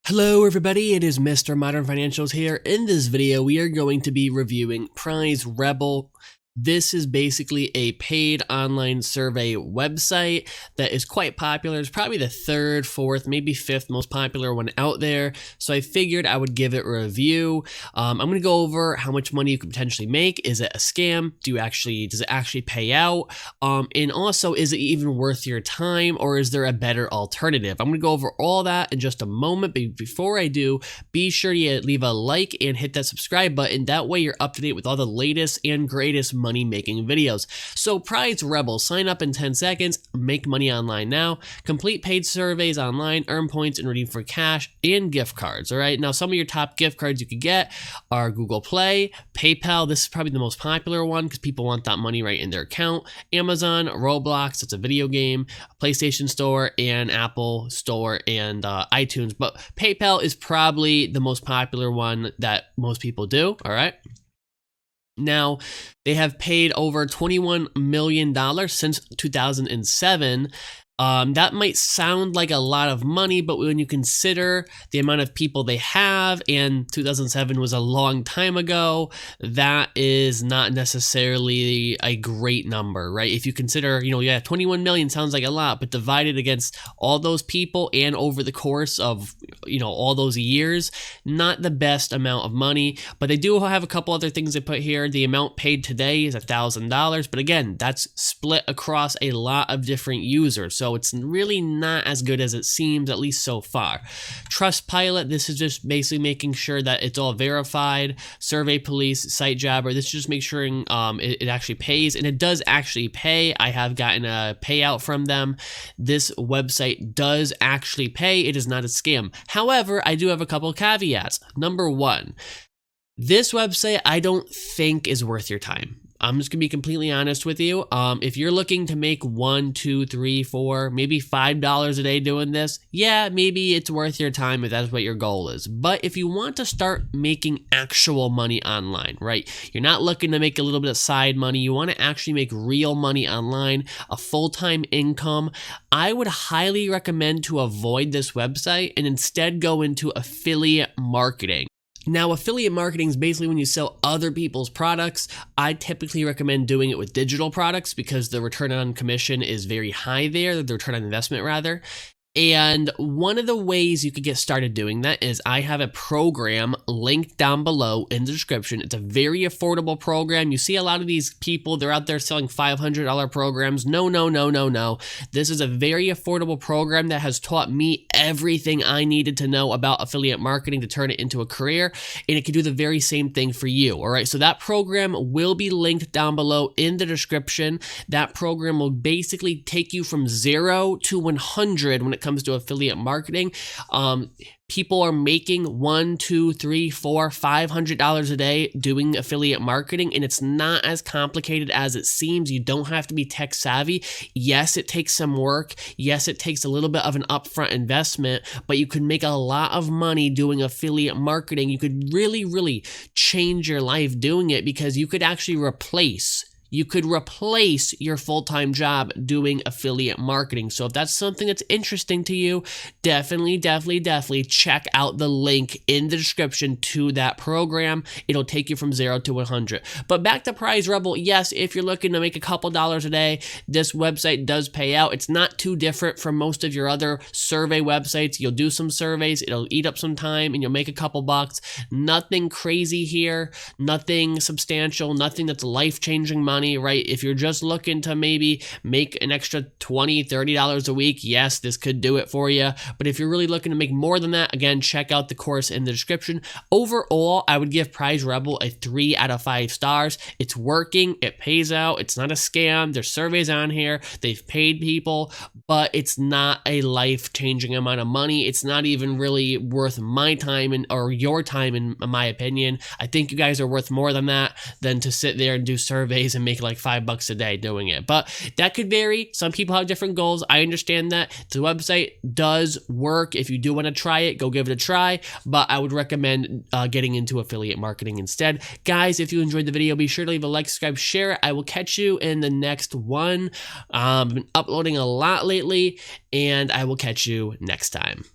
Hello everybody, it is Mr. Modern Financials here. In this video, we are going to be reviewing PrizeRebel. This is basically a paid online survey website that is quite popular. It's probably the third, fourth, maybe fifth most popular one out there. So I figured I would give it a review. I'm going to go over how much money you could potentially make. Is it a scam? Does it actually pay out? And also, is it even worth your time, or is there a better alternative? I'm going to go over all that in just a moment. But before I do, be sure to leave a like and hit that subscribe button. That way you're up to date with all the latest and greatest money making videos. So PrizeRebel, sign up in 10 seconds, make money online now, complete paid surveys online, earn points and redeem for cash and gift cards. All right, now some of your top gift cards you could get are Google Play, PayPal. This is probably the most popular one because people want that money right in their account. Amazon, Roblox, it's a video game, PlayStation Store, and Apple Store and iTunes. But PayPal is probably the most popular one that most people do. All right. Now, they have paid over $21 million since 2007. That might sound like a lot of money, but when you consider the amount of people they have, and 2007 was a long time ago, that is not necessarily a great number, right? If you consider, 21 million sounds like a lot, but divided against all those people and over the course of, all those years, not the best amount of money. But they do have a couple other things they put here. The amount paid today is $1,000, but again, that's split across a lot of different users. So it's really not as good as it seems, at least so far. Trustpilot, this is just basically making sure that it's all verified. Survey Police, SiteJobber, this is just make sure it actually pays, and it does actually pay. I have gotten a payout from them. This website does actually pay. It is not a scam. However, I do have a couple of caveats. Number one, this website I don't think is worth your time. I'm just gonna be completely honest with you. If you're looking to make $1, $2, $3, $4, maybe $5 a day doing this, yeah, maybe it's worth your time if that's what your goal is. But if you want to start making actual money online, right? You're not looking to make a little bit of side money. You want to actually make real money online, a full-time income. I would highly recommend to avoid this website and instead go into affiliate marketing. Now, affiliate marketing is basically when you sell other people's products. I typically recommend doing it with digital products because the return on commission is very high there, the return on investment rather. And one of the ways you could get started doing that is I have a program linked down below in the description. It's a very affordable program. You see a lot of these people, they're out there selling $500 programs. No. This is a very affordable program that has taught me everything I needed to know about affiliate marketing to turn it into a career, and it can do the very same thing for you. All right, so that program will be linked down below in the description. That program will basically take you from 0 to 100 when it comes to affiliate marketing. People are making $1, $2, $3, $4, $500 a day doing affiliate marketing, and it's not as complicated as it seems. You don't have to be tech savvy. Yes, it takes some work. Yes, it takes a little bit of an upfront investment, but you could make a lot of money doing affiliate marketing. You could really change your life doing it because you could actually replace your full-time job doing affiliate marketing. So if that's something that's interesting to you, definitely check out the link in the description to that program. It'll take you from 0 to 100. But back to PrizeRebel, yes, if you're looking to make a couple dollars a day, this website does pay out. It's not too different from most of your other survey websites. You'll do some surveys, it'll eat up some time, and you'll make a couple bucks. Nothing crazy here, nothing substantial, nothing that's life-changing money. Right? If you're just looking to maybe make an extra $20, $30 a week, yes, this could do it for you. But if you're really looking to make more than that, again, check out the course in the description. Overall, I would give PrizeRebel a 3 out of 5 stars. It's working, it pays out, it's not a scam. There's surveys on here, they've paid people, but it's not a life-changing amount of money. It's not even really worth my time or your time, in my opinion. I think you guys are worth more than that, than to sit there and do surveys and make like $5 a day doing it. But that could vary. Some people have different goals. I understand that. The website does work. If you do want to try it, go give it a try. But I would recommend getting into affiliate marketing instead. Guys, if you enjoyed the video, be sure to leave a like, subscribe, share it. I will catch you in the next one. I've been uploading a lot lately, and I will catch you next time.